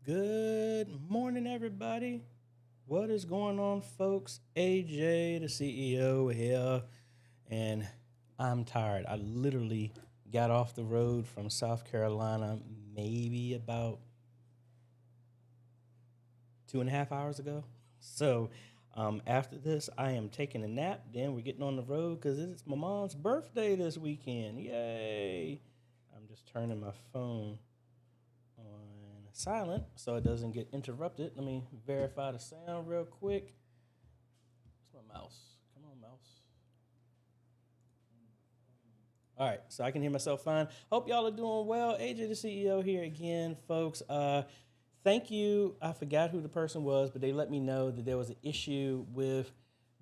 Good morning, everybody. What is going on, folks? AJ, the CEO here, and I'm tired. I literally got off the road from South Carolina maybe about 2.5 hours ago. So after this, I am taking a nap. Then we're getting on the road because it's my mom's birthday this weekend. Yay! I'm just turning my phone on silent so it doesn't get interrupted. Let me verify the sound real quick. Where's my mouse? Come on, mouse. All right, so I can hear myself fine. Hope y'all are doing well. AJ, the CEO here again, folks. Thank you. I forgot who the person was, but they let me know that there was an issue with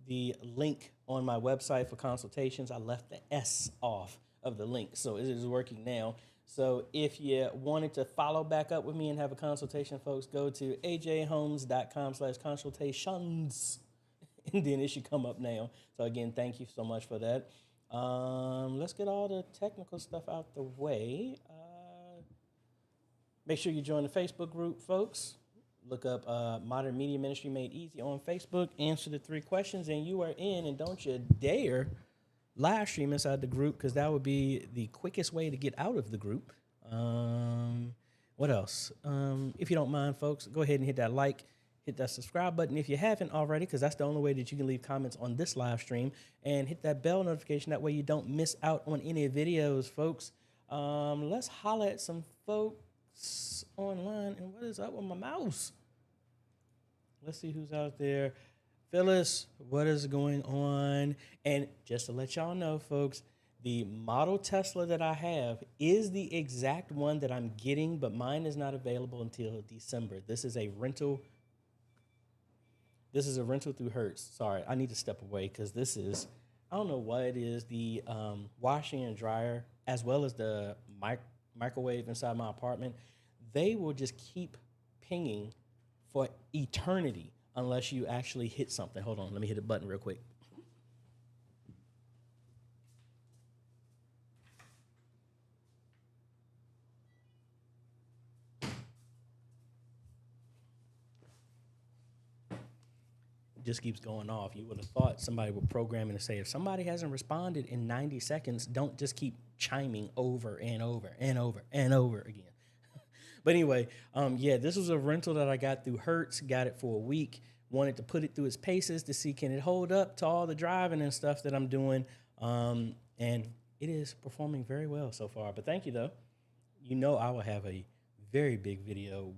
the link on my website for consultations. I left the S off of the link, so it is working now. So if you wanted to follow back up with me and have a consultation, folks, go to ajhomes.com/consultations, and then it should come up now. So again, thank you so much for that. Let's get all the technical stuff out the way. Make sure you join the Facebook group, folks. Look up Modern Media Ministry Made Easy on Facebook. Answer the 3 questions, and you are in. And don't you dare live stream inside the group, because that would be the quickest way to get out of the group. What else? If you don't mind, folks, go ahead and hit that like, hit that subscribe button if you haven't already, because that's the only way that you can leave comments on this live stream, and hit that bell notification. That way you don't miss out on any videos, folks. Let's holler at some folks online. And what is up with my mouse? Let's see who's out there. Phyllis, what is going on? And just to let y'all know, folks, the model Tesla that I have is the exact one that I'm getting, but mine is not available until December. This is a rental. This is a rental through Hertz. Sorry, I need to step away because this is, I don't know what it is, the washing and dryer, as well as the microwave inside my apartment. They will just keep pinging for eternity unless you actually hit something. Hold on, let me hit a button real quick. Just keeps going off. You would have thought somebody would program it and say, if somebody hasn't responded in 90 seconds, don't just keep chiming over and over and over and over again. But anyway, yeah, this was a rental that I got through Hertz. Got it for a week. Wanted to put it through its paces to see, can it hold up to all the driving and stuff that I'm doing. And it is performing very well so far. But thank you, though. You know I will have a very big video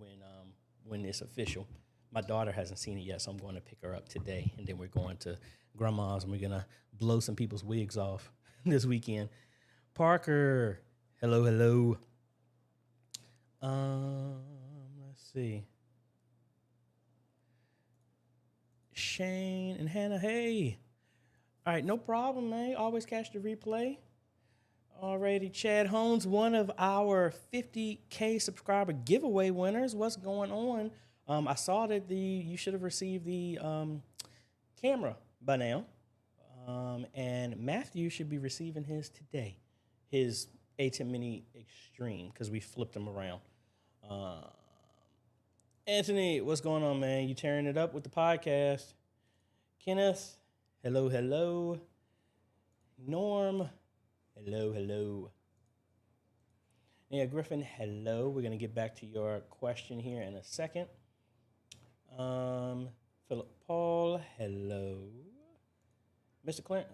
when it's official. My daughter hasn't seen it yet, so I'm going to pick her up today. And then we're going to Grandma's, and we're going to blow some people's wigs off this weekend. Parker, hello, hello. Let's see. Shane and Hannah, hey. All right, no problem, man. Always catch the replay. Alrighty, Chad Holmes, one of our 50K subscriber giveaway winners. What's going on? I saw that you should have received the camera by now. And Matthew should be receiving his today. His A10 Mini Extreme, because we flipped them around. Anthony, what's going on, man? You tearing it up with the podcast. Kenneth, hello, hello. Norm, hello, hello. Yeah, Griffin, hello. We're going to get back to your question here in a second. Philip Paul, hello. Mr. Clarence,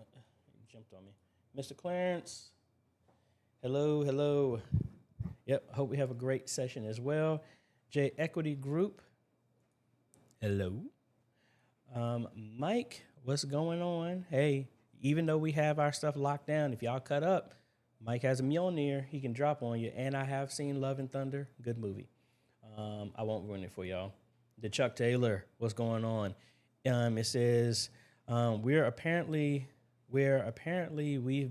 jumped on me. Mr. Clarence, hello, hello. Yep, hope we have a great session as well. J Equity Group, hello. Mike, what's going on? Hey, even though we have our stuff locked down, if y'all cut up, Mike has a Mjolnir he can drop on you. And I have seen Love and Thunder, good movie. I won't ruin it for y'all. The Chuck Taylor, what's going on? It says we've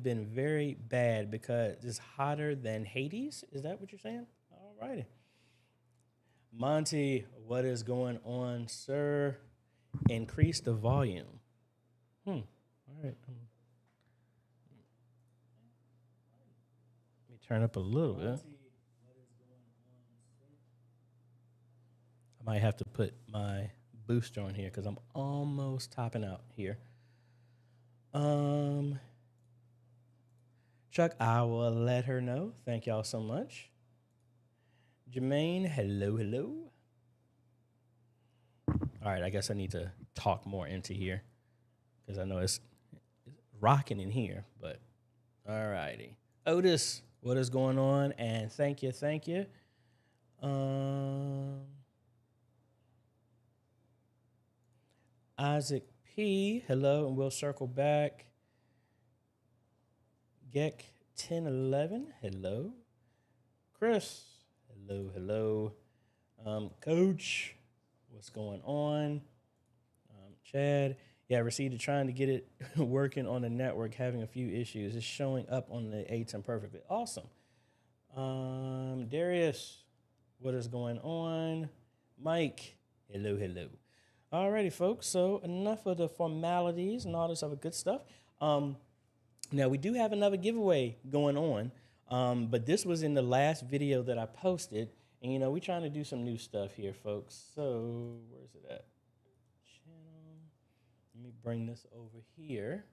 been very bad because it's hotter than Hades. Is that what you're saying? All righty. Monty, what is going on, sir? Increase the volume. All right. Let me turn up a little bit. Might have to put my booster on here because I'm almost topping out here. Chuck, I will let her know. Thank y'all so much. Jermaine, hello, hello. All right, I guess I need to talk more into here because I know it's rocking in here, but all righty. Otis, what is going on? And thank you. Isaac P, hello, and we'll circle back. Gek 1011, hello. Chris, hello. Coach, what's going on? Chad, yeah, I received it trying to get it working on the network, having a few issues. It's showing up on the ATEM perfectly. Awesome. Darius, what is going on? Mike, hello. Alrighty, folks. So enough of the formalities and all this other good stuff. Now, we do have another giveaway going on, but this was in the last video that I posted. And, we're trying to do some new stuff here, folks. So where's it at? Channel. Let me bring this over here.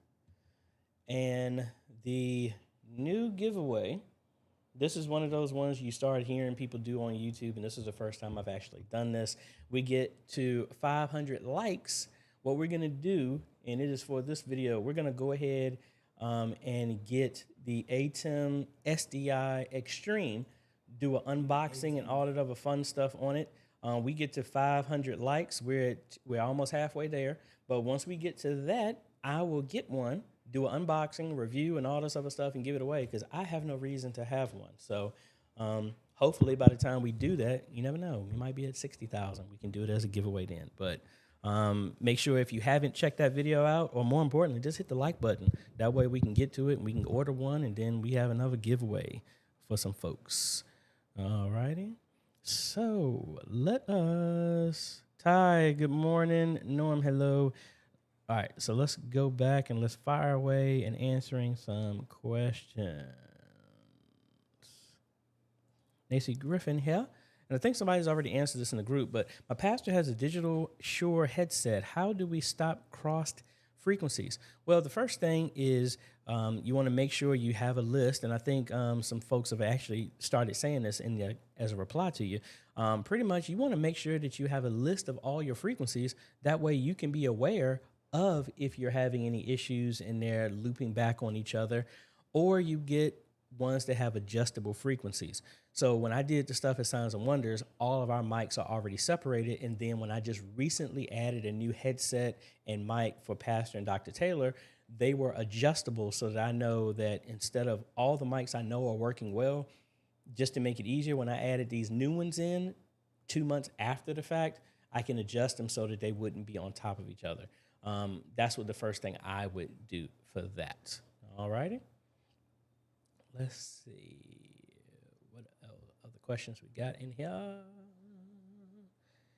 And the new giveaway, this is one of those ones you start hearing people do on YouTube, and this is the first time I've actually done this. We get to 500 likes. What we're going to do, and it is for this video, we're going to go ahead and get the ATEM SDI Extreme, do an unboxing and all that other fun stuff on it. We get to 500 likes. We're almost halfway there. But once we get to that, I will get one, do an unboxing, review, and all this other stuff and give it away because I have no reason to have one. So hopefully by the time we do that, you never know. We might be at 60,000. We can do it as a giveaway then. But make sure if you haven't checked that video out, or more importantly, just hit the like button. That way we can get to it and we can order one, and then we have another giveaway for some folks. All righty. So let us, Ty, good morning. Norm, hello. All right, so let's go back and let's fire away and answering some questions. Nacy Griffin here. And I think somebody's already answered this in the group, but my pastor has a digital Shure headset. How do we stop crossed frequencies? Well, the first thing is you want to make sure you have a list, and I think some folks have actually started saying this as a reply to you. Pretty much you want to make sure that you have a list of all your frequencies. That way you can be aware of if you're having any issues and they're looping back on each other, or you get ones that have adjustable frequencies. So when I did the stuff at Sounds and Wonders, all of our mics are already separated. And then when I just recently added a new headset and mic for Pastor and Dr. Taylor, they were adjustable so that I know that instead of all the mics I know are working well, just to make it easier, when I added these new ones in 2 months after the fact, I can adjust them so that they wouldn't be on top of each other. That's what the first thing I would do for that. All righty. Let's see what other questions we got in here.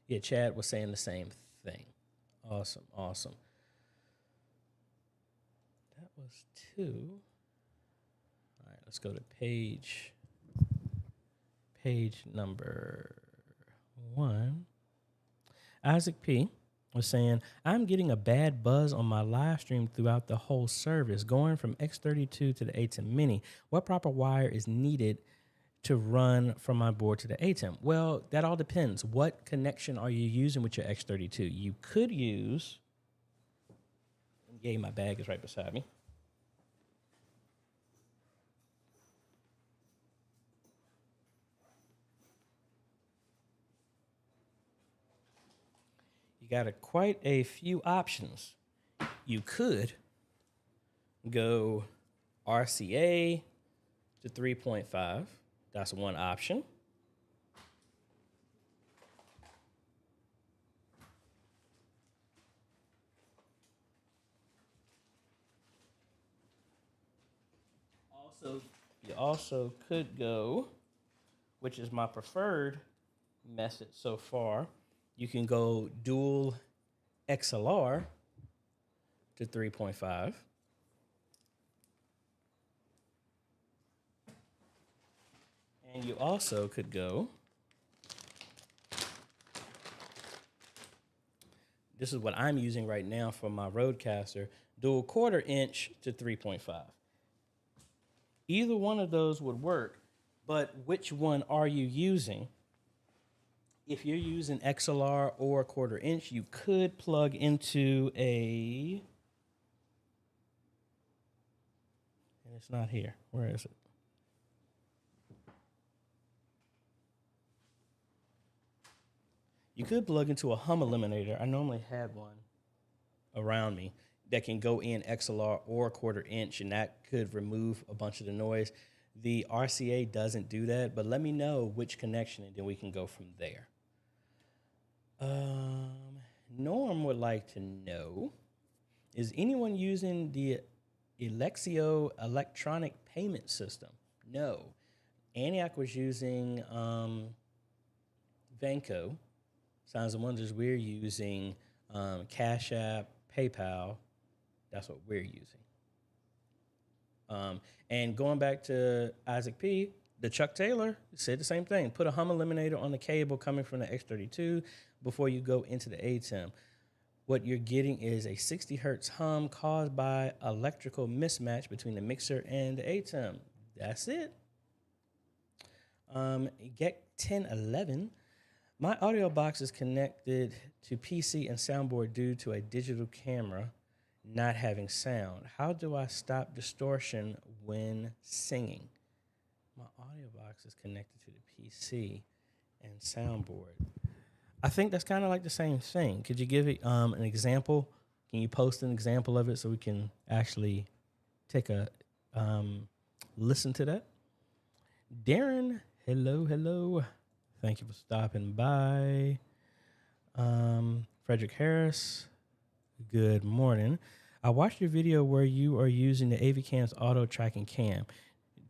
Yeah, Chad was saying the same thing. Awesome. That was 2. All right, let's go to page number 1. Isaac P was saying, I'm getting a bad buzz on my live stream throughout the whole service, going from X32 to the ATEM Mini. What proper wire is needed to run from my board to the ATEM? Well, that all depends. What connection are you using with your X32? You could use, my bag is right beside me. Got quite a few options. You could go RCA to 3.5. That's one option. You also could go, which is my preferred method so far, you can go dual XLR to 3.5. And you also could go this is what I'm using right now for my Rodecaster, dual 1/4 inch to 3.5. Either one of those would work, but which one are you using? If you're using XLR or 1/4 inch, you could plug into a, and it's not here. Where is it? You could plug into a hum eliminator. I normally had one around me that can go in XLR or 1/4 inch, and that could remove a bunch of the noise. The RCA doesn't do that, but let me know which connection, and then we can go from there. Norm would like to know, is anyone using the AJaytheCEO electronic payment system? No. Aniac was using Vanco. Signs and Wonders, we're using Cash App, PayPal. That's what we're using. And going back to Isaac P., the Chuck Taylor said the same thing. Put a hum eliminator on the cable coming from the X32 before you go into the ATEM. What you're getting is a 60 hertz hum caused by electrical mismatch between the mixer and the ATEM. That's it. Get 1011. My audio box is connected to PC and soundboard due to a digital camera not having sound. How do I stop distortion when singing? My audio box is connected to the PC and soundboard. I think that's kind of like the same thing. Could you give it an example? Can you post an example of it so we can actually take a listen to that? Darren, hello. Thank you for stopping by. Frederick Harris, good morning. I watched your video where you are using the AVCam's auto tracking cam.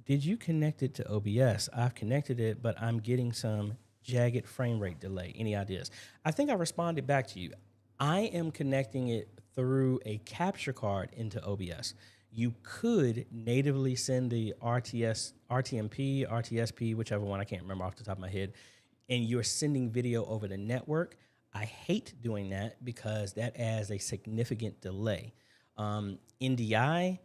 Did you connect it to OBS? I've connected it, but I'm getting some jagged frame rate delay. Any ideas? I think I responded back to you. I am connecting it through a capture card into OBS. You could natively send the RTMP, RTSP, whichever one, I can't remember off the top of my head, and you're sending video over the network. I hate doing that because that adds a significant delay. NDI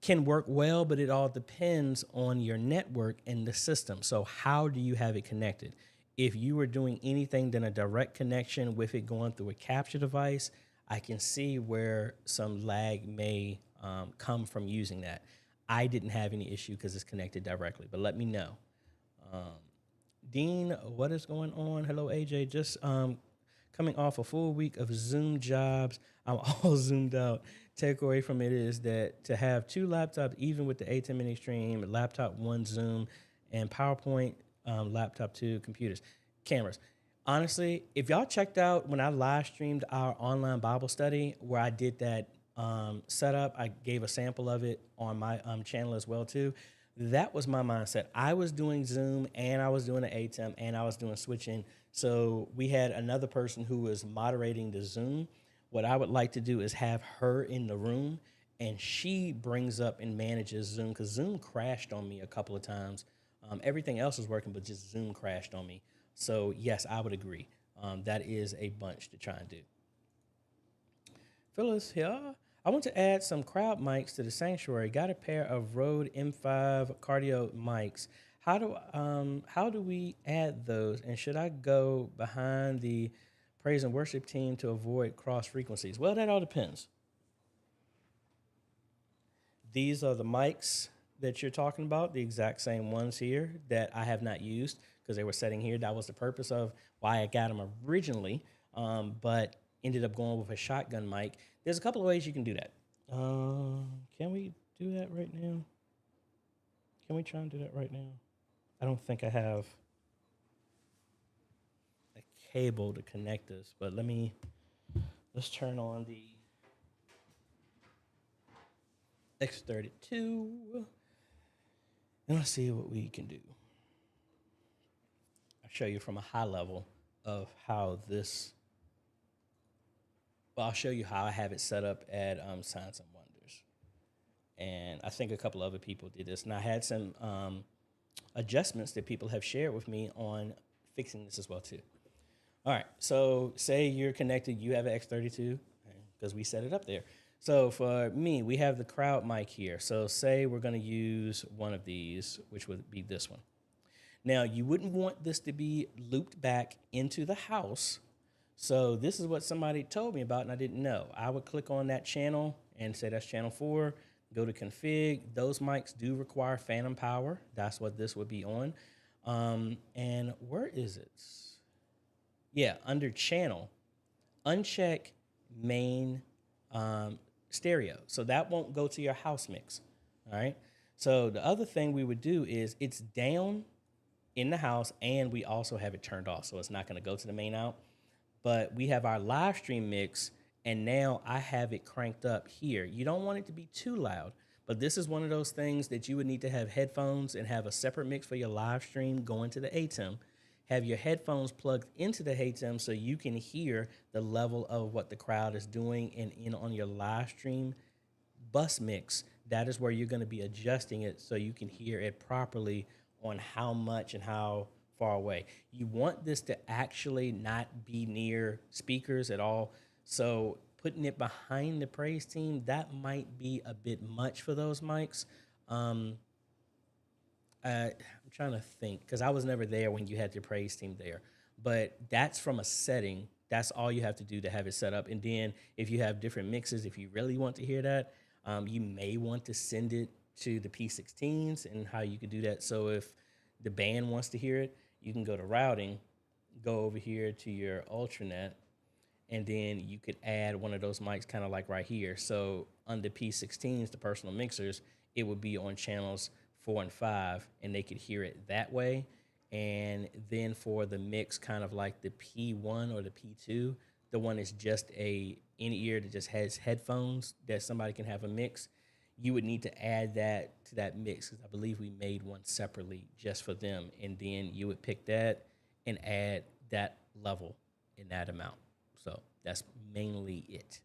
can work well, but it all depends on your network and the system. So how do you have it connected? If you were doing anything than a direct connection with it going through a capture device, I can see where some lag may come from using that. I didn't have any issue because it's connected directly, but let me know. Dean, what is going on? Hello, AJ. Just coming off a full week of Zoom jobs. I'm all zoomed out. Takeaway from it is that to have 2 laptops, even with the A10 Mini Stream, laptop 1 Zoom, and PowerPoint, laptop 2 computers, cameras. Honestly, if y'all checked out when I live streamed our online Bible study where I did that setup, I gave a sample of it on my channel as well too. That was my mindset. I was doing Zoom and I was doing the ATEM and I was doing switching. So we had another person who was moderating the Zoom. What I would like to do is have her in the room and she brings up and manages Zoom because Zoom crashed on me a couple of times. Everything else was working, but just Zoom crashed on me. So yes, I would agree. That is a bunch to try and do. Phyllis here. I want to add some crowd mics to the sanctuary. Got a pair of Rode M5 cardio mics. How do we add those? And should I go behind the praise and worship team to avoid cross frequencies? Well, that all depends. These are the mics that you're talking about, the exact same ones here that I have not used because they were sitting here. That was the purpose of why I got them originally, but ended up going with a shotgun mic. There's a couple of ways you can do that. Can we do that right now? Can we try and do that right now? I don't think I have a cable to connect this, but let's turn on the X32 and let's see what we can do. I'll show you from a high level of how this. Well, I'll show you how I have it set up at Signs and Wonders. And I think a couple other people did this. And I had some adjustments that people have shared with me on fixing this as well, too. All right. So say you're connected, you have an X32 because we set it up there. So for me, we have the crowd mic here. So say we're going to use one of these, which would be this one. Now, you wouldn't want this to be looped back into the house. So this is what somebody told me about, and I didn't know. I would click on that channel and say that's channel 4, go to config. Those mics do require phantom power. That's what this would be on. And where is it? Yeah, under channel, uncheck main stereo. So that won't go to your house mix, all right? So the other thing we would do is it's down in the house, and we also have it turned off, so it's not gonna go to the main out. But we have our live stream mix, and now I have it cranked up here. You don't want it to be too loud, but this is one of those things that you would need to have headphones and have a separate mix for your live stream going to the ATEM. Have your headphones plugged into the ATEM so you can hear the level of what the crowd is doing, and in on your live stream bus mix, that is where you're going to be adjusting it so you can hear it properly on how much and how far away. You want this to actually not be near speakers at all. So putting it behind the praise team, that might be a bit much for those mics. I'm trying to think because I was never there when you had your praise team there, but that's from a setting. That's all you have to do to have it set up. And then if you have different mixes, if you really want to hear that, you may want to send it to the P16s and how you could do that. So if the band wants to hear it, you can go to routing, go over here to your Ultranet, and then you could add one of those mics kind of like right here. So on the P16s, the personal mixers, it would be on channels 4 and 5, and they could hear it that way. And then for the mix, kind of like the P1 or the P2, the one is just a in-ear that just has headphones that somebody can have a mix. You would need to add that to that mix because I believe we made one separately just for them. And then you would pick that and add that level in that amount. So that's mainly it.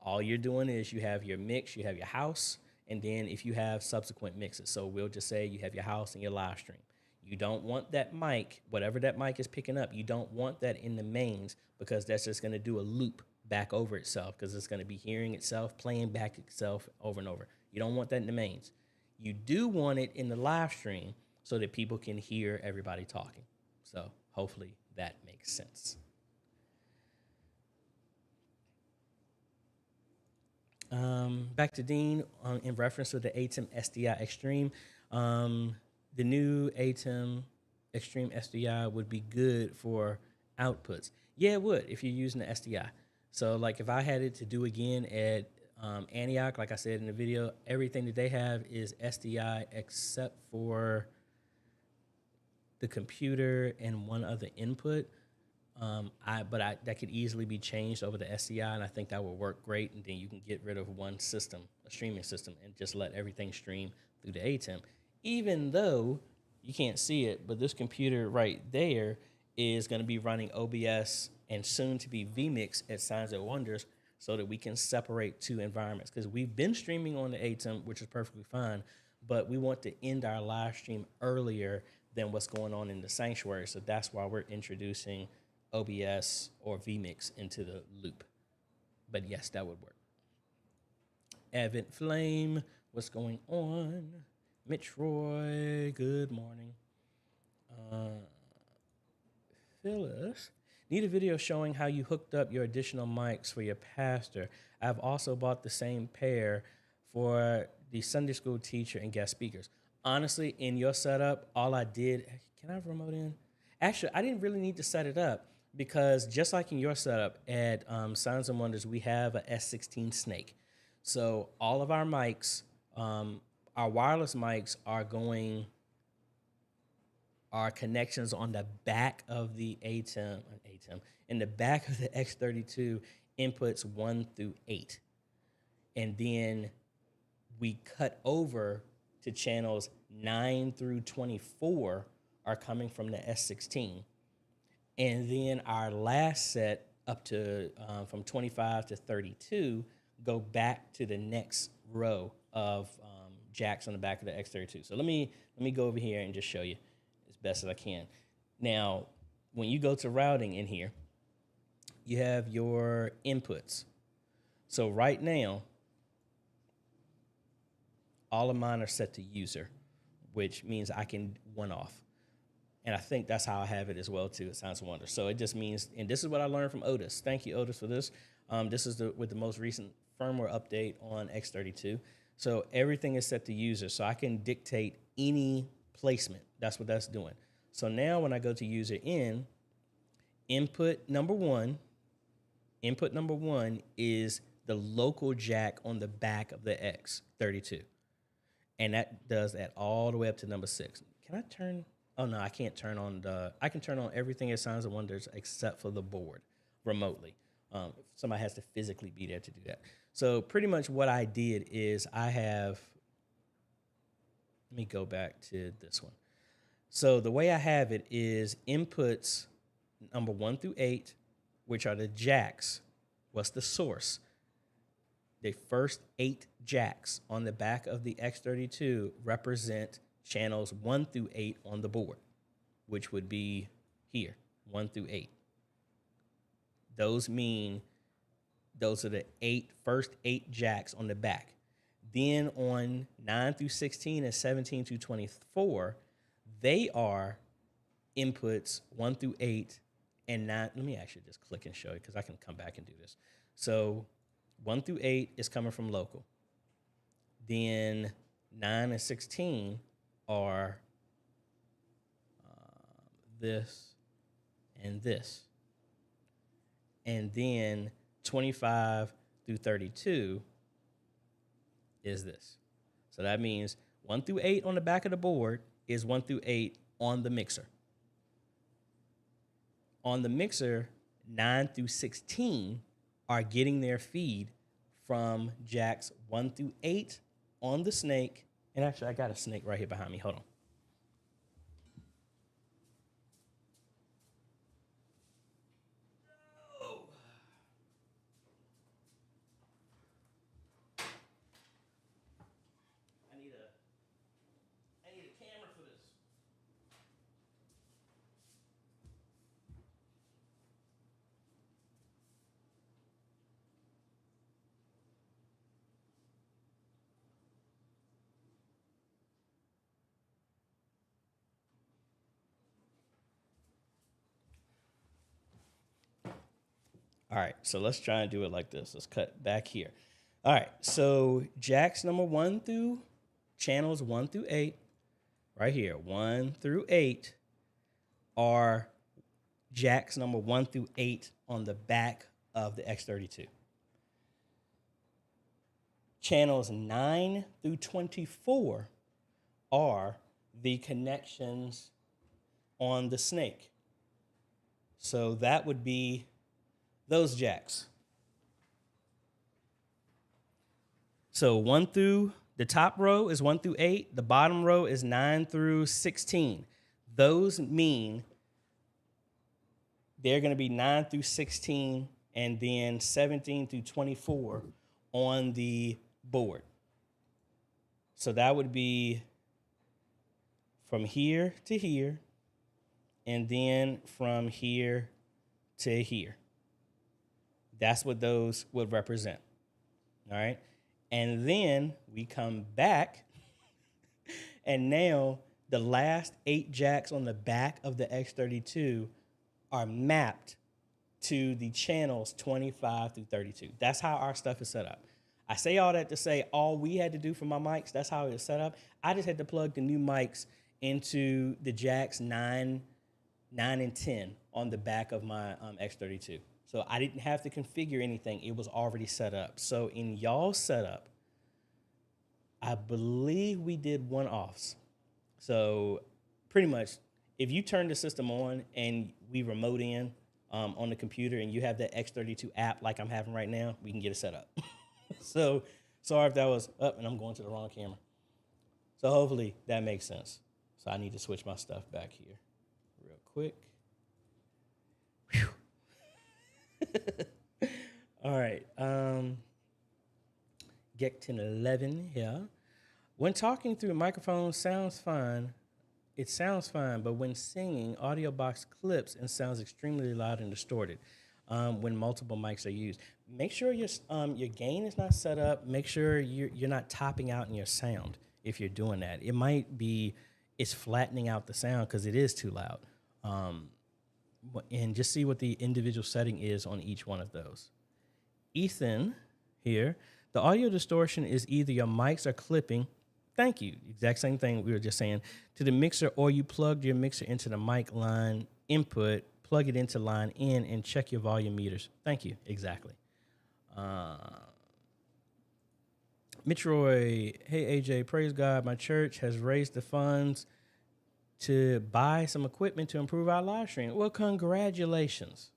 All you're doing is you have your mix, you have your house, and then if you have subsequent mixes. So we'll just say you have your house and your live stream. You don't want that mic, whatever that mic is picking up, you don't want that in the mains because that's just going to do a loop back over itself because it's going to be hearing itself, playing back itself over and over. You don't want that in the mains. You do want it in the live stream so that people can hear everybody talking. So hopefully that makes sense. Back to Dean in reference to the ATEM SDI Extreme. The new ATEM Extreme SDI would be good for outputs. Yeah, it would if you're using the SDI. So like if I had it to do again at Antioch, like I said in the video, everything that they have is SDI except for the computer and one other input. That could easily be changed over the SDI, and I think that would work great. And then you can get rid of one system, a streaming system, and just let everything stream through the ATEM. Even though you can't see it, but this computer right there is going to be running OBS and soon to be vMix at Signs and Wonders, so that we can separate two environments. Because we've been streaming on the ATEM, which is perfectly fine, but we want to end our live stream earlier than what's going on in the sanctuary. So that's why we're introducing OBS or vMix into the loop. But yes, that would work. Advent Flame, what's going on? Mitch Roy, good morning. Phyllis, need a video showing how you hooked up your additional mics for your pastor. I've also bought the same pair for the Sunday school teacher and guest speakers. Honestly, in your setup, all I did, can I remote in? Actually, I didn't really need to set it up because just like in your setup at Signs and Wonders, we have a S16 Snake. So all of our mics, our wireless mics are connections on the back of the ATEM, in the back of the X32 inputs 1 through 8. And then we cut over to channels 9 through 24 are coming from the S16. And then our last set up to from 25 to 32 go back to the next row of jacks on the back of the X32. So let me go over here and just show you as best as I can. Now, when you go to routing in here, you have your inputs. So right now, all of mine are set to user, which means I can one off. And I think that's how I have it as well, too. It sounds a wonder. So it just means, and this is what I learned from Otis. Thank you, Otis, for this. This is with the most recent firmware update on X32. So everything is set to user. So I can dictate any placement. That's what that's doing. So now when I go to user in, input number one is the local jack on the back of the X32. And that does that all the way up to number 6. Can I turn? Oh, no, I can't turn on I can turn on everything at Sounds of Wonders except for the board remotely. Somebody has to physically be there to do that. So pretty much what I did is let me go back to this one. So the way I have it is inputs number 1 through 8, which are the jacks. What's the source? The first 8 jacks on the back of the X32 represent channels 1 through 8 on the board, which would be here, 1 through 8. Those are the first 8 jacks on the back. Then on 9 through 16 and 17 through 24, they are inputs 1 through 8 and 9. Let me actually just click and show you because I can come back and do this. So 1 through 8 is coming from local. Then 9 and 16 are this and this. And then 25 through 32 is this. So that means 1 through 8 on the back of the board is 1 through 8 on the mixer. On the mixer, 9 through 16 are getting their feed from jacks 1 through 8 on the snake. And actually, I got a snake right here behind me. Hold on. I need a camera for this. All right, so let's try and do it like this. Let's cut back here. All right, so jacks number 1 through channels 1 through 8, right here, 1 through 8 are jacks number 1 through 8 on the back of the X32. Channels 9 through 24 are the connections on the snake. So that would be those jacks. So the top row is 1 through 8. The bottom row is 9 through 16. Those mean they're going to be 9 through 16 and then 17 through 24 on the board. So that would be from here to here and then from here to here. That's what those would represent. All right. And then we come back, and now the last 8 jacks on the back of the X32 are mapped to the channels 25 through 32. That's how our stuff is set up. I say all that to say all we had to do for my mics, that's how it was set up. I just had to plug the new mics into the jacks 9, and 10 on the back of my X32. So I didn't have to configure anything. It was already set up. So in y'all's setup, I believe we did one-offs. So pretty much, if you turn the system on and we remote in on the computer and you have that X32 app like I'm having right now, we can get it set up. So sorry if that was up and I'm going to the wrong camera. So hopefully that makes sense. So I need to switch my stuff back here real quick. Whew. All right. Gekton11 here. When talking through a microphone sounds fine. It sounds fine, but when singing, audio box clips and sounds extremely loud and distorted. when multiple mics are used. Make sure your gain is not set up. Make sure you're not topping out in your sound if you're doing that. It might be it's flattening out the sound because it is too loud. And just see what the individual setting is on each one of those. Ethan here, the audio distortion is either your mics are clipping. Thank you. Exact same thing we were just saying to the mixer, or you plugged your mixer into the mic line input, plug it into line in, and check your volume meters. Thank you. Exactly. Mitroy, hey AJ, praise God. My church has raised the funds to buy some equipment to improve our live stream. Well, congratulations.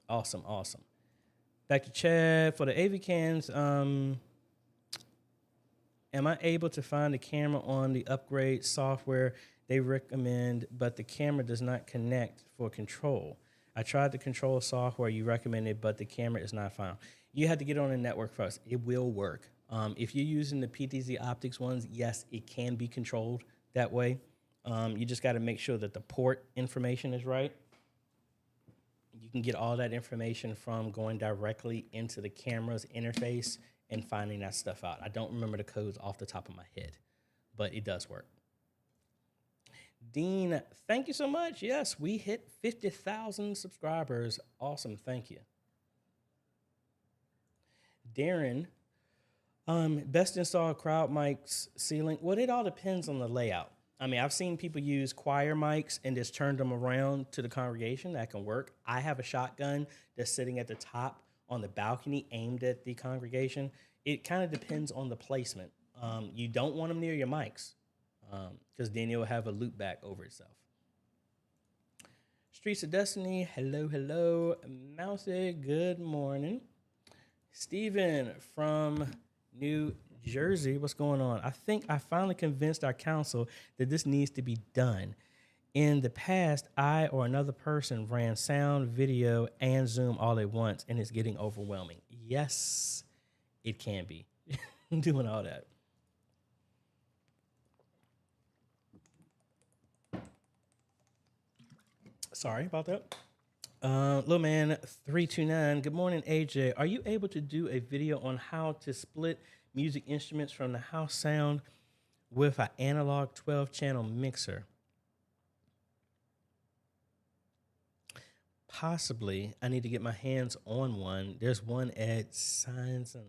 Awesome. Back to Chad for the AV cans. Am I able to find the camera on the upgrade software they recommend, but the camera does not connect for control? I tried the control software you recommended, but the camera is not found. You have to get on the network first. It will work. If you're using the PTZ Optics ones, yes, it can be controlled that way. You just got to make sure that the port information is right. You can get all that information from going directly into the camera's interface and finding that stuff out. I don't remember the codes off the top of my head, but it does work. Dean, thank you so much. Yes, we hit 50,000 subscribers. Awesome, thank you. Darren, best install crowd mics ceiling. Well, it all depends on the layout. I mean, I've seen people use choir mics and just turn them around to the congregation. That can work. I have a shotgun that's sitting at the top on the balcony aimed at the congregation. It kind of depends on the placement. You don't want them near your mics because then you'll have a loop back over itself. Streets of Destiny, hello. Mousy, good morning. Steven from New Jersey, what's going on? I think I finally convinced our council that this needs to be done. In the past, I or another person ran sound, video, and Zoom all at once, and it's getting overwhelming. Yes, it can be. Doing all that. Sorry about that. Little man 329. Good morning, AJ. Are you able to do a video on how to split music instruments from the house sound with an analog 12-channel mixer? Possibly. I need to get my hands on one. There's one at Science, and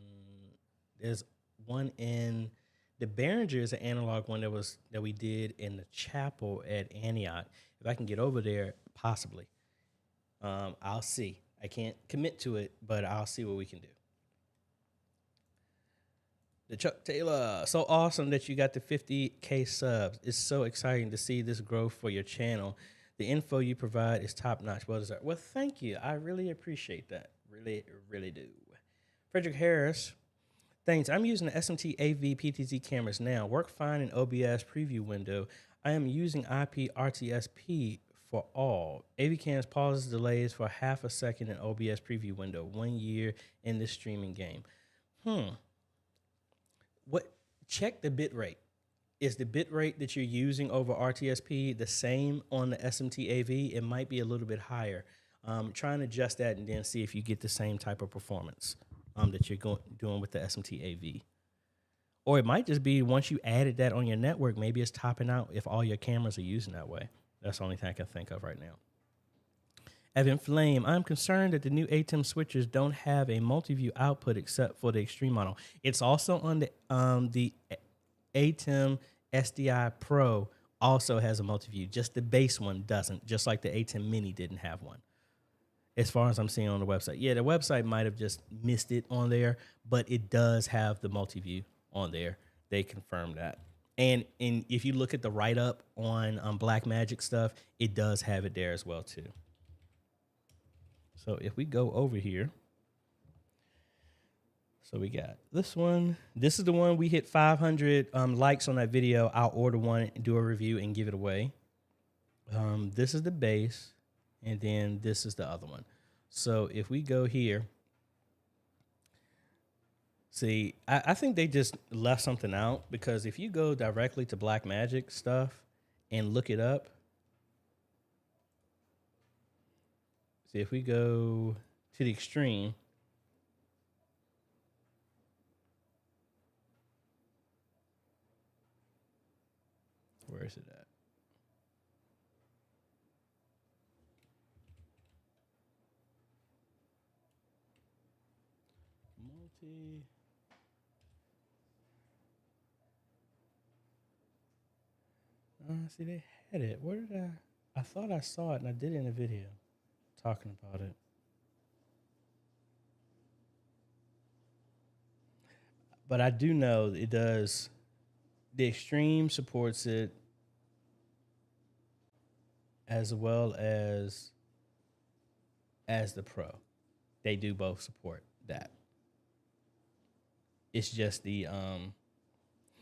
there's one in the Behringer is an analog one that we did in the chapel at Antioch. If I can get over there, possibly. I'll see. I can't commit to it, but I'll see what we can do. The Chuck Taylor, so awesome that you got the 50K subs. It's so exciting to see this growth for your channel. The info you provide is top notch. Well deserved. Well, thank you. I really appreciate that. Really do. Frederick Harris, thanks. I'm using the SMT AV PTZ cameras now. Work fine in OBS preview window. I am using IP RTSP for all. AV cams pauses delays for half a second in OBS preview window. 1 year in this streaming game. What? Check the bit rate. Is the bit rate that you're using over RTSP the same on the SMT AV? It might be a little bit higher. Try and adjust that and then see if you get the same type of performance that you're doing with the SMT AV. Or it might just be once you added that on your network, maybe it's topping out if all your cameras are using that way. That's the only thing I can think of right now. Evan Flame, I'm concerned that the new ATEM switchers don't have a multi-view output except for the extreme model. It's also on the ATEM SDI Pro also has a multi-view. Just the base one doesn't, just like the ATEM Mini didn't have one. As far as I'm seeing on the website. Yeah, the website might have just missed it on there, but it does have the multi-view on there. They confirmed that. And if you look at the write-up on Blackmagic stuff, it does have it there as well, too. So if we go over here, so we got this one. This is the one we hit 500 likes on that video. I'll order one, do a review, and give it away. This is the base, and then this is the other one. So if we go here, see, I think they just left something out, because if you go directly to Blackmagic stuff and look it up, See, if we go to the extreme, where is it at? Multi. See, they had it. Where did I thought I saw it and I did it in a video talking about it. But I do know it does. The extreme supports it as well as the pro. They do both support that. It's just the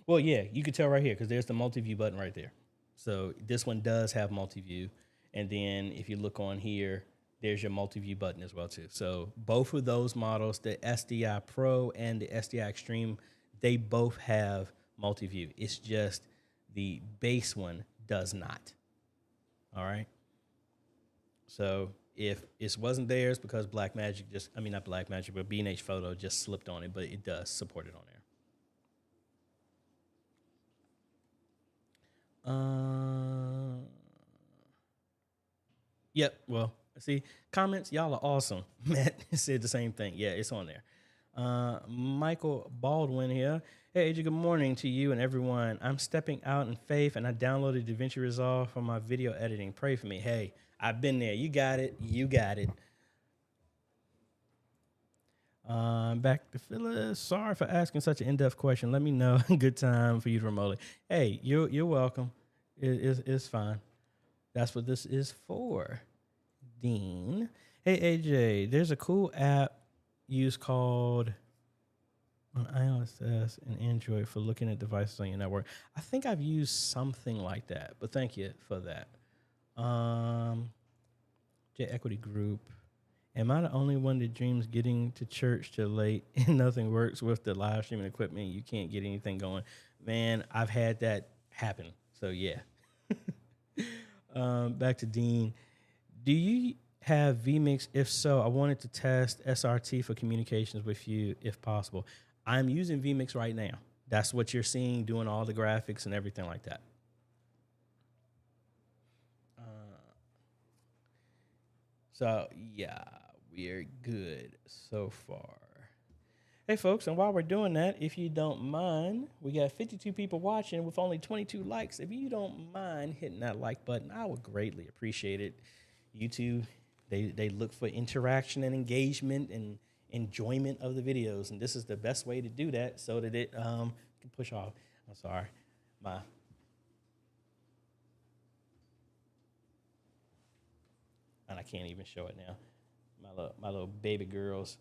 well, yeah, you can tell right here because there's the multi-view button right there. So this one does have multi-view. And then if you look on here, there's your multi-view button as well too. So both of those models, the SDI Pro and the SDI Extreme, they both have multi-view. It's just the base one does not. All right. So if it wasn't theirs because Blackmagic just, I mean, not Blackmagic, but B&H Photo just slipped on it, but it does support it on there. Yep. Well, see, comments, y'all are awesome. Matt said the same thing. Yeah, it's on there. Michael Baldwin here. Hey, AJ, good morning to you and everyone. I'm stepping out in faith, and I downloaded DaVinci Resolve for my video editing. Pray for me. Hey, I've been there. You got it. You got it. Back to Phyllis. Sorry for asking such an in-depth question. Let me know. Good time for you to remotely. Hey, you're welcome. It's fine. That's what this is for. Dean. Hey, AJ, there's a cool app used called on iOS and Android for looking at devices on your network. I think I've used something like that, but thank you for that. J Equity Group. Am I the only one that dreams getting to church till late and nothing works with the live streaming equipment? You can't get anything going. Man, I've had that happen. So, yeah. Back to Dean. Do you have vMix? If so, I wanted to test SRT for communications with you if possible. I'm using vMix right now. That's what you're seeing, doing all the graphics and everything like that. So, yeah, we're good so far. Hey, folks, and while we're doing that, if you don't mind, we got 52 people watching with only 22 likes. If you don't mind hitting that like button, I would greatly appreciate it. YouTube, they look for interaction and engagement and enjoyment of the videos, and this is the best way to do that so that it can push off. I'm sorry. And I can't even show it now. My little baby girl's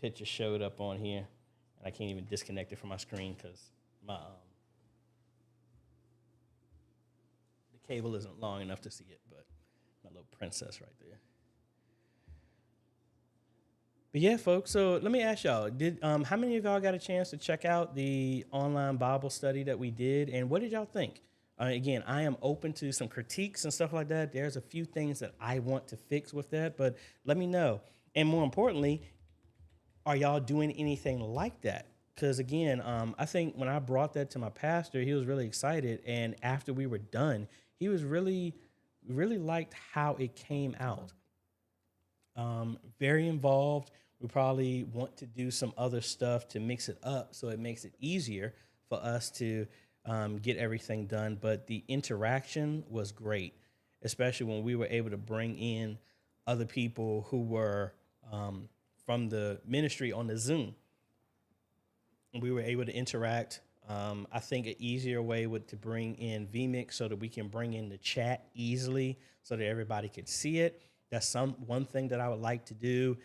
picture showed up on here, and I can't even disconnect it from my screen because the cable isn't long enough to see it. But my little princess right there. But yeah, folks. So let me ask y'all: how many of y'all got a chance to check out the online Bible study that we did, and what did y'all think? Again, I am open to some critiques and stuff like that. There's a few things that I want to fix with that, but let me know. And more importantly, are y'all doing anything like that? Because again, I think when I brought that to my pastor, he was really excited. And after we were done, he was really liked how it came out. Very involved. We probably want to do some other stuff to mix it up so it makes it easier for us to get everything done. But the interaction was great, especially when we were able to bring in other people who were from the ministry on the Zoom. And we were able to interact. I think an easier way would to bring in vMix so that we can bring in the chat easily so that everybody could see it. That's one thing that I would like to do.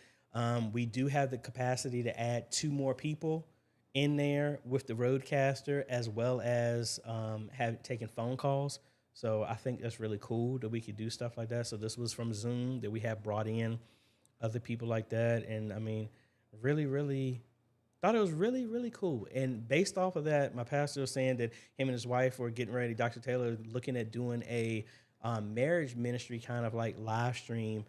We do have the capacity to add 2 more people in there with the Roadcaster, as well as taking phone calls. So I think that's really cool that we could do stuff like that. So this was from Zoom that we have brought in other people like that. And I mean, really thought it was really cool. And based off of that, my pastor was saying that him and his wife were getting ready, Dr. Taylor, looking at doing a marriage ministry kind of like live stream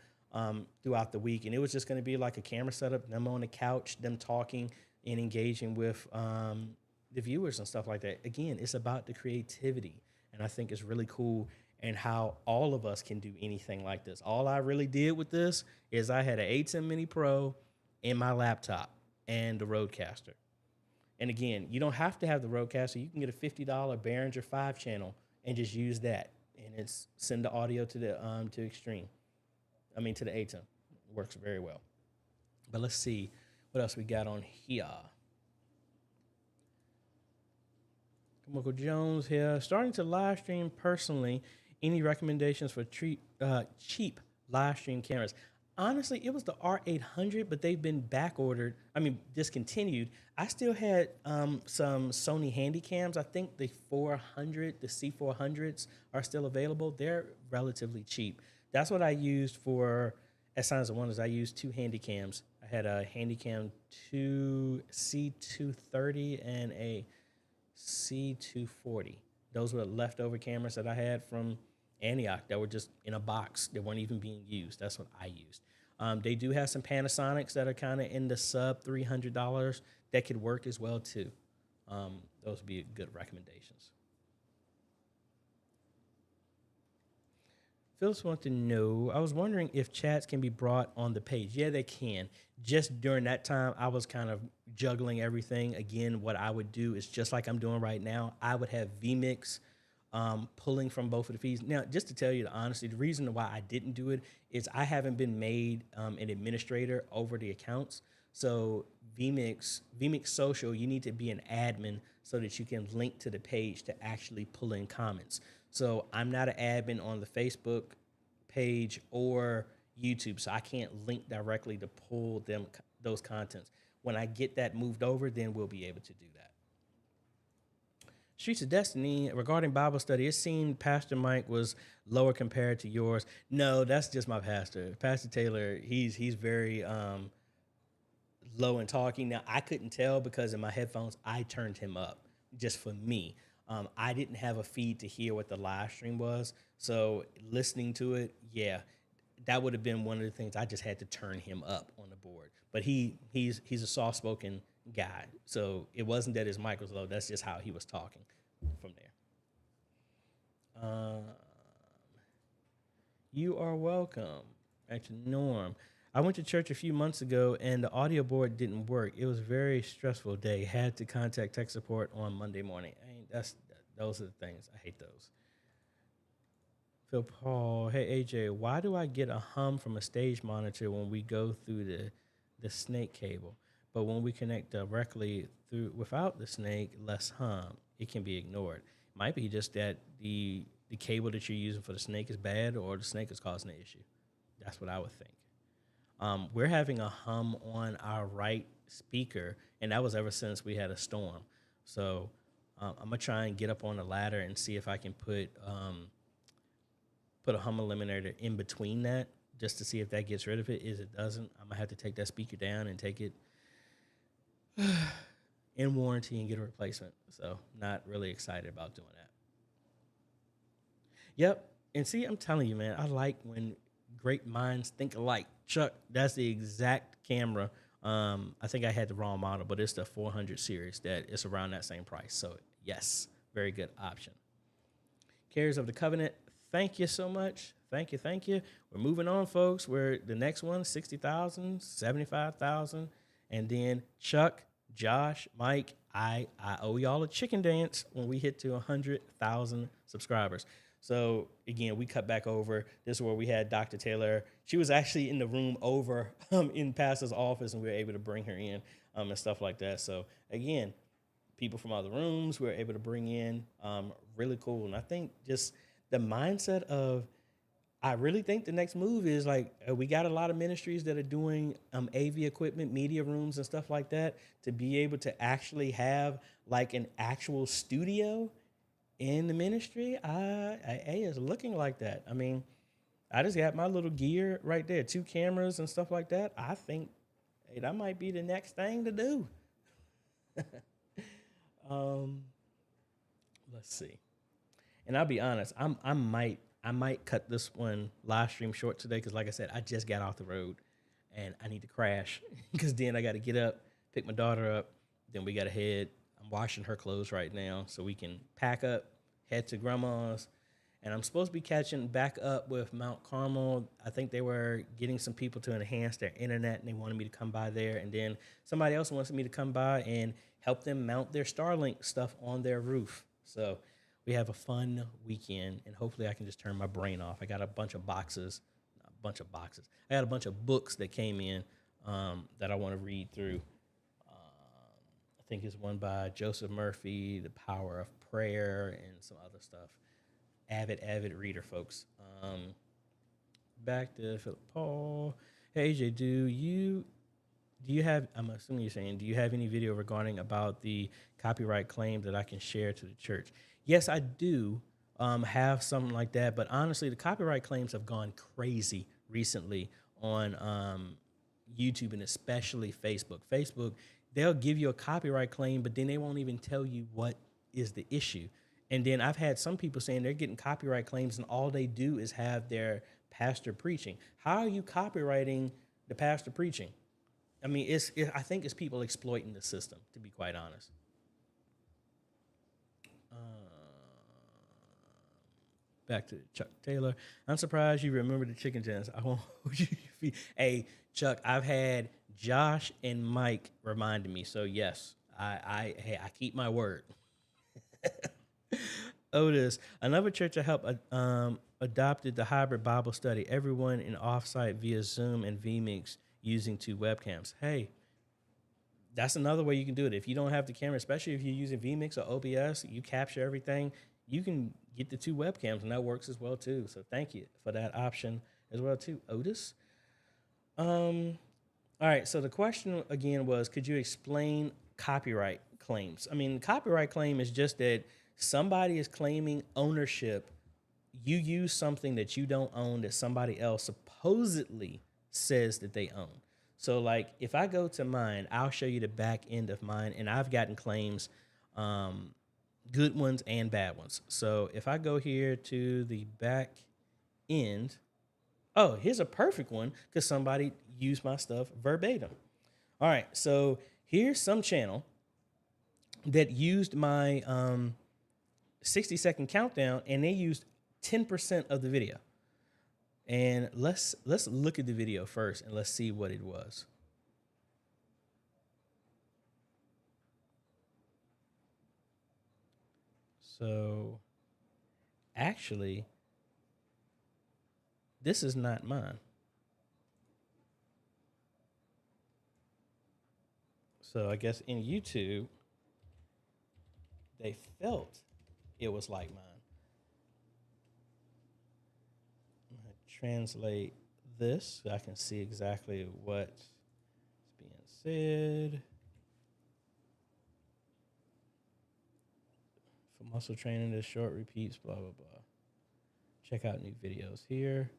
throughout the week. And it was just going to be like a camera setup, them on the couch, them talking and engaging with the viewers and stuff like that. Again, it's about the creativity. And I think it's really cool and how all of us can do anything like this. All I really did with this is I had an A10 Mini Pro in my laptop and the Rodecaster. And again, you don't have to have the Rodecaster. You can get a $50 Behringer 5 channel and just use that. And it's send the audio to the to Extreme. To the A10. It works very well. But let's see what else we got on here. Michael Jones here. Starting to live stream personally. Any recommendations for cheap live stream cameras? Honestly, it was the R800, but they've been discontinued. I still had some Sony Handycams. I think the C400s are still available. They're relatively cheap. That's what I used for, at Signs of Wonders, I used 2 Handycams. I had a Handycam 2 C230 and a C240. Those were leftover cameras that I had from Antioch that were just in a box. They weren't even being used. That's what I used. They do have some Panasonics that are kind of in the sub $300 that could work as well too. Those would be good recommendations. Phyllis wants to know, I was wondering if chats can be brought on the page. Yeah, they can. Just during that time, I was kind of juggling everything. Again, what I would do is just like I'm doing right now, I would have vMix pulling from both of the feeds. Now, just to tell you the honesty, the reason why I didn't do it is I haven't been made an administrator over the accounts. So vMix Social, you need to be an admin so that you can link to the page to actually pull in comments. So I'm not an admin on the Facebook page or YouTube, so I can't link directly to pull those contents. When I get that moved over, then we'll be able to do that. Streets of Destiny, regarding Bible study, it seemed Pastor Mike was lower compared to yours. No, that's just my pastor. Pastor Taylor, he's very low in talking. Now, I couldn't tell because in my headphones, I turned him up just for me. I didn't have a feed to hear what the live stream was. So listening to it, yeah, that would have been one of the things. I just had to turn him up on the board. But he's a soft-spoken guy. So it wasn't that his mic was low. That's just how he was talking from there. You are welcome. Actually, Norm. I went to church a few months ago, and the audio board didn't work. It was a very stressful day. Had to contact tech support on Monday morning. Those are the things. I hate those. Phil Paul, hey, AJ, why do I get a hum from a stage monitor when we go through the snake cable? But when we connect directly through without the snake, less hum. It can be ignored. Might be just that the cable that you're using for the snake is bad or the snake is causing the issue. That's what I would think. We're having a hum on our right speaker, and that was ever since we had a storm. So I'm going to try and get up on the ladder and see if I can put a hum eliminator in between that just to see if that gets rid of it. If it doesn't, I'm going to have to take that speaker down and take it in warranty and get a replacement. So not really excited about doing that. Yep. And see, I'm telling you, man, I like when great minds think alike. Chuck, that's the exact camera. I think I had the wrong model, but it's the 400 series that is around that same price. So yes, very good option. Carriers of the Covenant, thank you so much. Thank you. We're moving on, folks. We're the next one, 60,000, 75,000. And then Chuck, Josh, Mike, I owe y'all a chicken dance when we hit to 100,000 subscribers. So, again, we cut back over. This is where we had Dr. Taylor. She was actually in the room over in Pastor's office, and we were able to bring her in and stuff like that. So, again, people from other rooms we were able to bring in. Really cool. And I think just the mindset of, I really think the next move is like, we got a lot of ministries that are doing AV equipment, media rooms and stuff like that, to be able to actually have like an actual studio in the ministry. It's looking like that. I mean, I just got my little gear right there, 2 cameras and stuff like that. I think, hey, that might be the next thing to do. Let's see. And I'll be honest, I might I might cut this one live stream short today because, like I said, I just got off the road and I need to crash because then I got to get up, pick my daughter up, then we got to head. I'm washing her clothes right now so we can pack up, head to grandma's. And I'm supposed to be catching back up with Mount Carmel. I think they were getting some people to enhance their internet, and they wanted me to come by there. And then somebody else wants me to come by and help them mount their Starlink stuff on their roof. So we have a fun weekend, and hopefully I can just turn my brain off. I got a bunch of boxes. I got a bunch of books that came in that I want to read through. I think it's one by Joseph Murphy, The Power of Prayer, and some other stuff. Avid reader, folks. Back to Philip Paul. Hey, AJ, do you have, I'm assuming you're saying, do you have any video regarding about the copyright claim that I can share to the church? Yes, I do have something like that, but honestly, the copyright claims have gone crazy recently on YouTube and especially Facebook. Facebook, they'll give you a copyright claim, but then they won't even tell you what is the issue. And then I've had some people saying they're getting copyright claims and all they do is have their pastor preaching. How are you copywriting the pastor preaching? I mean, I think it's people exploiting the system, to be quite honest. Back to Chuck Taylor. I'm surprised you remember the chicken tenders. I won't hold you. Hey, Chuck, I've had Josh and Mike reminding me. So yes, I keep my word. Otis, another church I helped adopted the hybrid Bible study. Everyone in offsite via Zoom and vMix using 2 webcams. Hey, that's another way you can do it. If you don't have the camera, especially if you're using vMix or OBS, you capture everything. You can get the 2 webcams, and that works as well too. So thank you for that option as well too, Otis. All right. So the question again was, could you explain copyright claims? I mean, copyright claim is just that somebody is claiming ownership. You use something that you don't own that somebody else supposedly says that they own. So like if I go to mine, I'll show you the back end of mine, and I've gotten claims, good ones and bad ones. So if I go here to the back end, oh, here's a perfect one because somebody used my stuff verbatim. All right, so here's some channel that used my 60-second countdown, and they used 10% of the video. And let's look at the video first, and let's see what it was. So actually, this is not mine. So I guess in YouTube, they felt it was like mine. I'm going to translate this so I can see exactly what's being said. For muscle training, there's short repeats, blah, blah, blah. Check out new videos here.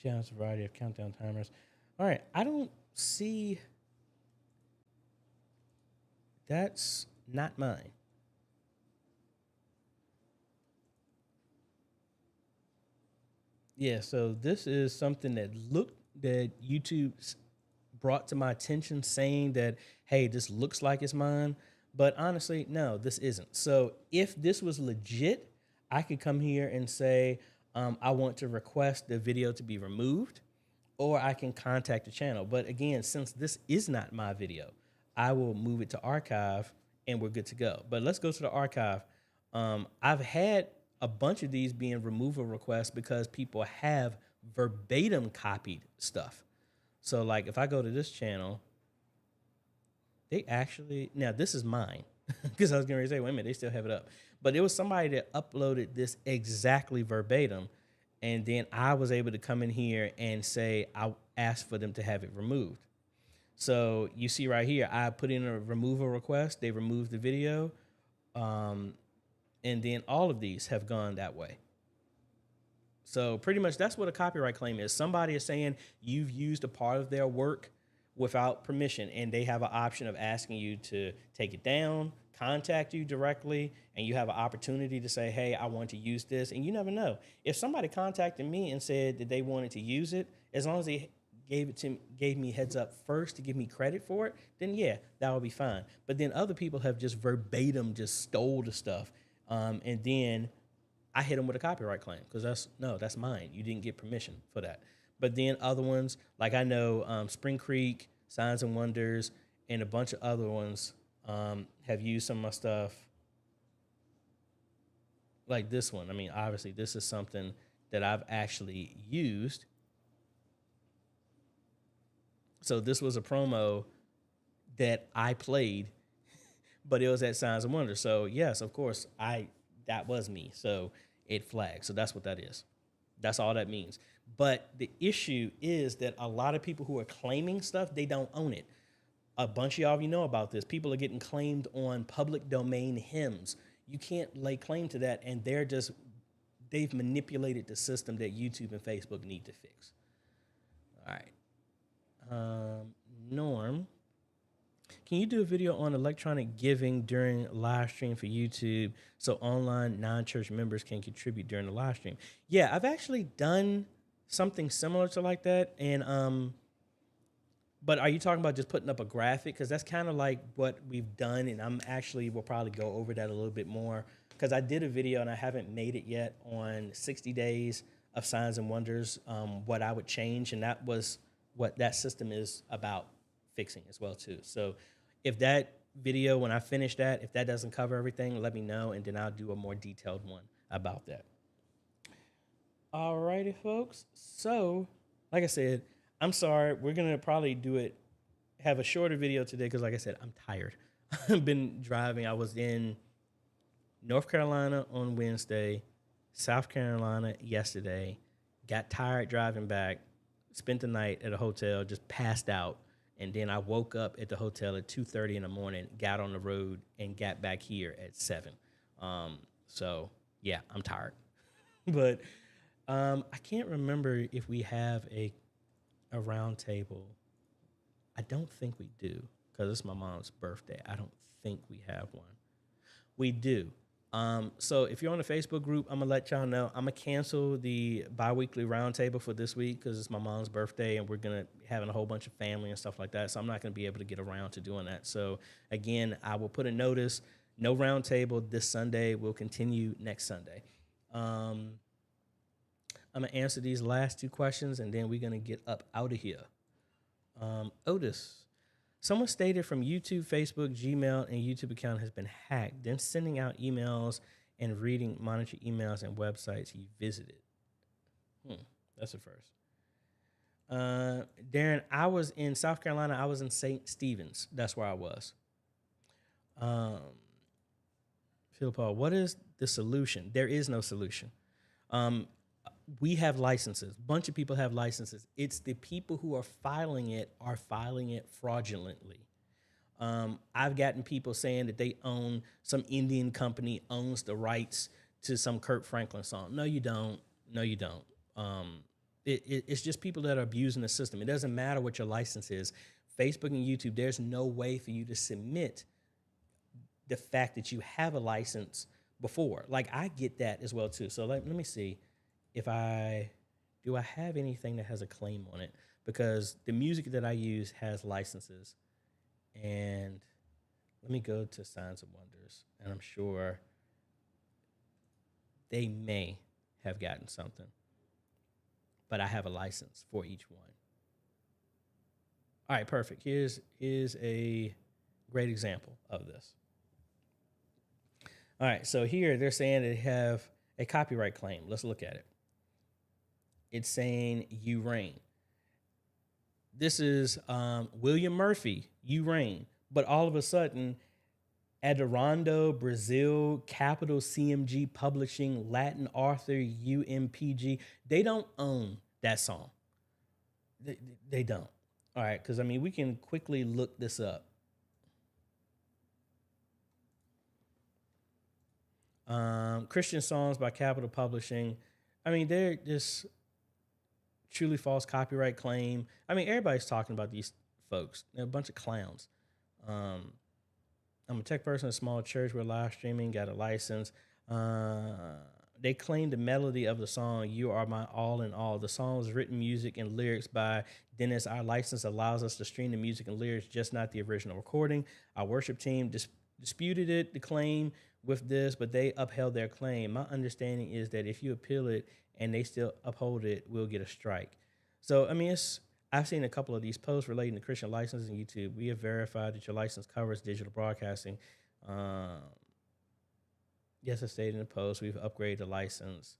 Channels, a variety of countdown timers. All right, I don't see. That's not mine. Yeah, so this is something that YouTube brought to my attention saying that, hey, this looks like it's mine. But honestly, no, this isn't. So if this was legit, I could come here and say, I want to request the video to be removed, or I can contact the channel. But again, since this is not my video, I will move it to archive and we're good to go. But let's go to the archive. I've had a bunch of these being removal requests because people have verbatim copied stuff. So like if I go to this channel, they actually, now this is mine because I was going to say, wait a minute, they still have it up. But it was somebody that uploaded this exactly verbatim. And then I was able to come in here and say, I asked for them to have it removed. So you see right here, I put in a removal request. They removed the video. And then all of these have gone that way. So pretty much that's what a copyright claim is. Somebody is saying you've used a part of their work without permission, and they have an option of asking you to take it down, contact you directly and you have an opportunity to say, hey, I want to use this. And you never know. If somebody contacted me and said that they wanted to use it, as long as they gave me heads up first to give me credit for it, then yeah, that would be fine. But then other people have just verbatim just stole the stuff. And then I hit them with a copyright claim because that's mine. You didn't get permission for that. But then other ones, like I know Spring Creek, Signs and Wonders, and a bunch of other ones have used some of my stuff. Like this one. I mean, obviously, this is something that I've actually used. So this was a promo that I played, but it was at Signs and Wonders. So yes, of course, that was me. So it flagged. So that's what that is. That's all that means. But the issue is that a lot of people who are claiming stuff, they don't own it. A bunch of y'all of you know about this. People are getting claimed on public domain hymns. You can't lay claim to that, and they've manipulated the system that YouTube and Facebook need to fix. All right. Norm, can you do a video on electronic giving during live stream for YouTube so online non-church members can contribute during the live stream? Yeah, I've actually done something similar to like that. And but are you talking about just putting up a graphic? Because that's kind of like what we've done, and we'll probably go over that a little bit more because I did a video and I haven't made it yet on 60 days of Signs and Wonders, what I would change, and that was what that system is about fixing as well too. So if that video, when I finish that, if that doesn't cover everything, let me know, and then I'll do a more detailed one about that. All righty, folks. So, like I said, I'm sorry. We're going to probably have a shorter video today because, like I said, I'm tired. I've been driving. I was in North Carolina on Wednesday, South Carolina yesterday, got tired driving back, spent the night at a hotel, just passed out. And then I woke up at the hotel at 2:30 in the morning, got on the road, and got back here at 7. So, yeah, I'm tired. But I can't remember if we have a round table. I don't think we do because it's my mom's birthday. I don't think we have one. We do. So if you're on the Facebook group, I'm going to let y'all know. I'm going to cancel the bi-weekly roundtable for this week because it's my mom's birthday and we're going to having a whole bunch of family and stuff like that. So I'm not going to be able to get around to doing that. So again, I will put a notice, no roundtable this Sunday. We'll continue next Sunday. I'm going to answer these last 2 questions and then we're going to get up out of here. Otis. Someone stated from YouTube, Facebook, Gmail, and YouTube account has been hacked, then sending out emails and reading monitor emails and websites you visited. That's the first. Darren, I was in South Carolina. I was in St. Stephen's. That's where I was. Phil Paul, what is the solution? There is no solution. We have licenses. A bunch of people have licenses. It's the people who are filing it fraudulently. I've gotten people saying that they own, some Indian company owns the rights to some Kirk Franklin song. No, you don't. No, you don't. It's just people that are abusing the system. It doesn't matter what your license is. Facebook and YouTube, there's no way for you to submit the fact that you have a license before. Like, I get that as well, too. So let me see. Do I have anything that has a claim on it? Because the music that I use has licenses. And let me go to Signs and Wonders. And I'm sure they may have gotten something. But I have a license for each one. All right, perfect. Here's a great example of this. All right, so here they're saying they have a copyright claim. Let's look at it. It's saying You Reign. This is William Murphy, You Reign. But all of a sudden, Adorando, Brazil, Capital CMG Publishing, Latin Author, UMPG, they don't own that song. They don't. All right, because, I mean, we can quickly look this up. Christian Songs by Capital Publishing. I mean, they're just truly false copyright claim. I mean, everybody's talking about these folks. They're a bunch of clowns. I'm a tech person at a small church. We're live streaming, got a license. They claim the melody of the song, "You Are My All in All." The song was written music and lyrics by Dennis. Our license allows us to stream the music and lyrics, just not the original recording. Our worship team disputed the claim with this, but they upheld their claim. My understanding is that if you appeal it and they still uphold it, we'll get a strike. So, I mean, I've seen a couple of these posts relating to Christian licensing on YouTube. We have verified that your license covers digital broadcasting. Yes, I stated in the post, we've upgraded the license.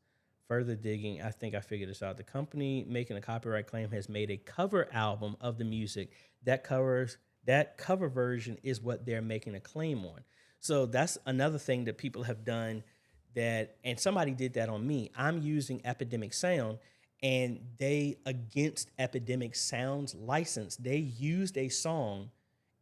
Further digging, I think I figured this out. The company making a copyright claim has made a cover album of the music that cover version is what they're making a claim on. So that's another thing that people have done and somebody did that on me. I'm using Epidemic Sound, and they, against Epidemic Sound's license, they used a song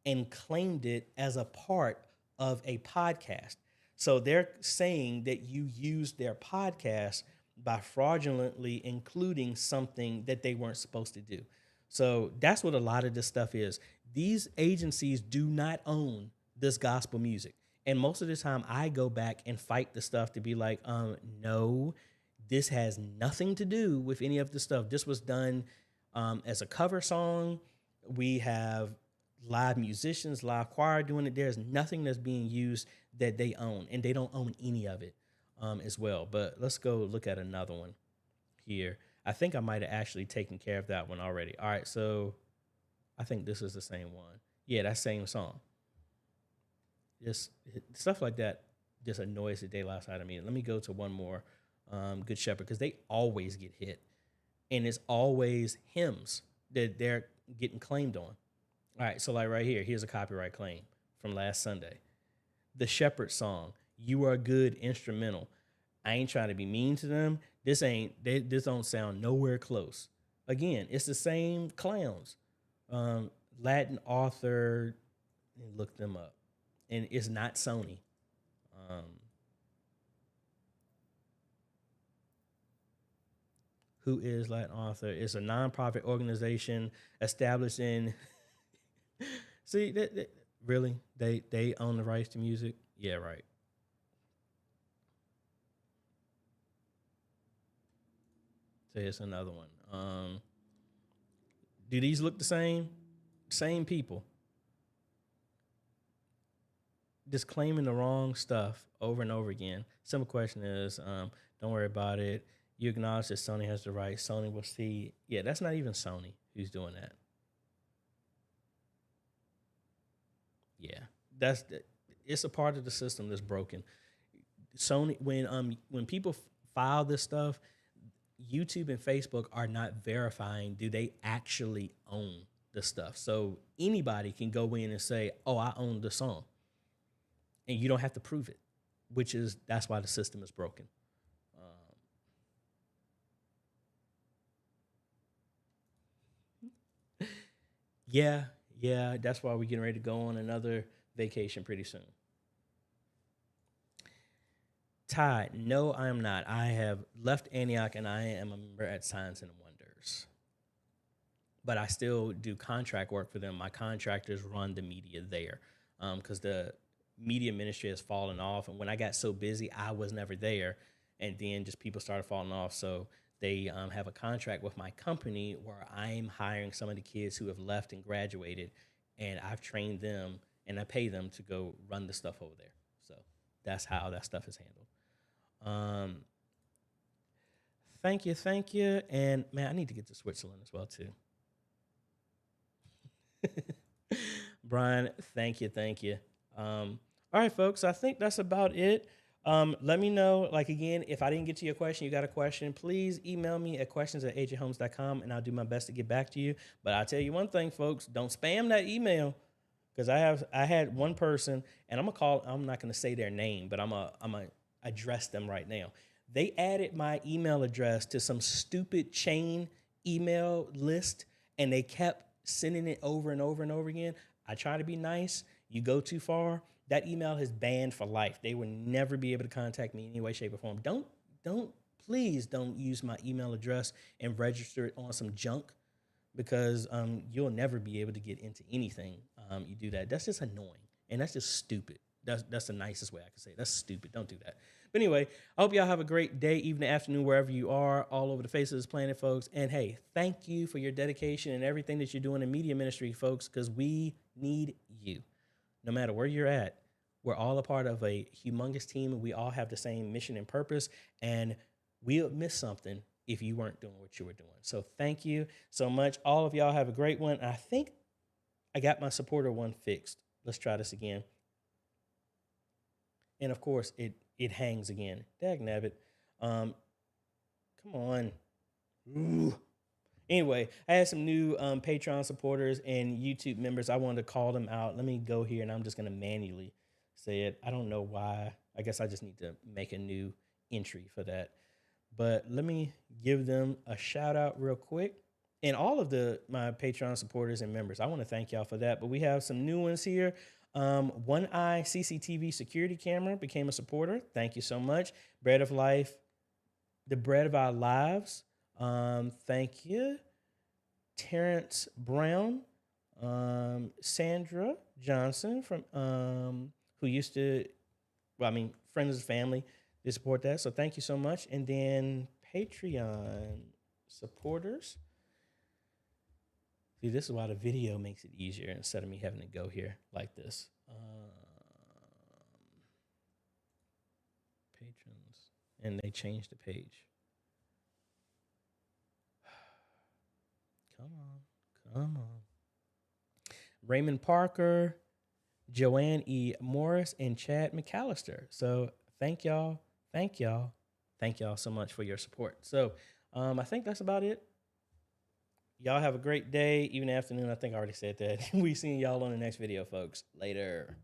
and claimed it as a part of a podcast. So they're saying that you used their podcast by fraudulently including something that they weren't supposed to do. So that's what a lot of this stuff is. These agencies do not own this gospel music. And most of the time I go back and fight the stuff to be like, no, this has nothing to do with any of the stuff. This was done as a cover song. We have live musicians, live choir doing it. There's nothing that's being used that they own, and they don't own any of it as well. But let's go look at another one here. I think I might have actually taken care of that one already. All right, so I think this is the same one. Yeah, that same song. Just stuff like that just annoys the daylight out of me. Let me go to one more, Good Shepherd, because they always get hit, and it's always hymns that they're getting claimed on. All right, so like right here, here's a copyright claim from last Sunday. The Shepherd song, "You Are Good" instrumental. I ain't trying to be mean to them. This don't sound nowhere close. Again, it's the same clowns. Latin author, look them up. And it's not Sony. Who is Latin author? It's a nonprofit organization established in see, really? They own the rights to music? Yeah, right. So here's another one. Do these look the same? Same people. Just claiming the wrong stuff over and over again. Simple question is, don't worry about it. You acknowledge that Sony has the right. Sony will see. Yeah, that's not even Sony who's doing that. Yeah, it's a part of the system that's broken. Sony, when people file this stuff, YouTube and Facebook are not verifying do they actually own the stuff. So anybody can go in and say, "Oh, I own the song," and you don't have to prove it, that's why the system is broken. Yeah, that's why we're getting ready to go on another vacation pretty soon. Ty, no, I am not. I have left Antioch and I am a member at Signs and Wonders. But I still do contract work for them. My contractors run the media there because the media ministry has fallen off. And when I got so busy, I was never there. And then just people started falling off. So they have a contract with my company where I'm hiring some of the kids who have left and graduated. And I've trained them and I pay them to go run the stuff over there. So that's how that stuff is handled. Thank you. And man, I need to get to Switzerland as well too. Brian, thank you. All right, folks, I think that's about it. Let me know, like, again, if I didn't get to your question, you got a question, please email me at questions@ajhomes.com, and I'll do my best to get back to you. But I'll tell you one thing, folks, don't spam that email, because I had one person, and I'm not going to say their name, but I'm going to address them right now. They added my email address to some stupid chain email list, and they kept sending it over and over and over again. I try to be nice. You go too far, that email is banned for life. They will never be able to contact me in any way, shape, or form. Please don't use my email address and register it on some junk, because you'll never be able to get into anything. You do that. That's just annoying. And that's just stupid. That's the nicest way I can say it. That's stupid. Don't do that. But anyway, I hope y'all have a great day, evening, afternoon, wherever you are, all over the face of this planet, folks. And hey, thank you for your dedication and everything that you're doing in media ministry, folks, because we need you. No matter where you're at, we're all a part of a humongous team, and we all have the same mission and purpose. And we'll miss something if you weren't doing what you were doing. So thank you so much. All of y'all have a great one. I think I got my supporter one fixed. Let's try this again. And of course, it hangs again. Dagnabbit. Come on. Ooh. Anyway, I had some new Patreon supporters and YouTube members. I wanted to call them out. Let me go here, and I'm just going to manually say it. I don't know why. I guess I just need to make a new entry for that. But let me give them a shout out real quick. And all of my Patreon supporters and members, I want to thank y'all for that. But we have some new ones here. One Eye CCTV security camera became a supporter. Thank you so much. Bread of Life, the bread of our lives. Thank you. Terrence Brown, Sandra Johnson from who used to, friends and family, they support that. So thank you so much. And then Patreon supporters. See, this is why the video makes it easier instead of me having to go here like this. Patrons. And they changed the page. Come on. Raymond Parker, Joanne E. Morris, and Chad McAllister. So thank y'all so much for your support. So I think that's about it. Y'all have a great day, even afternoon. I think I already said that. We seeing y'all on the next video, folks. Later.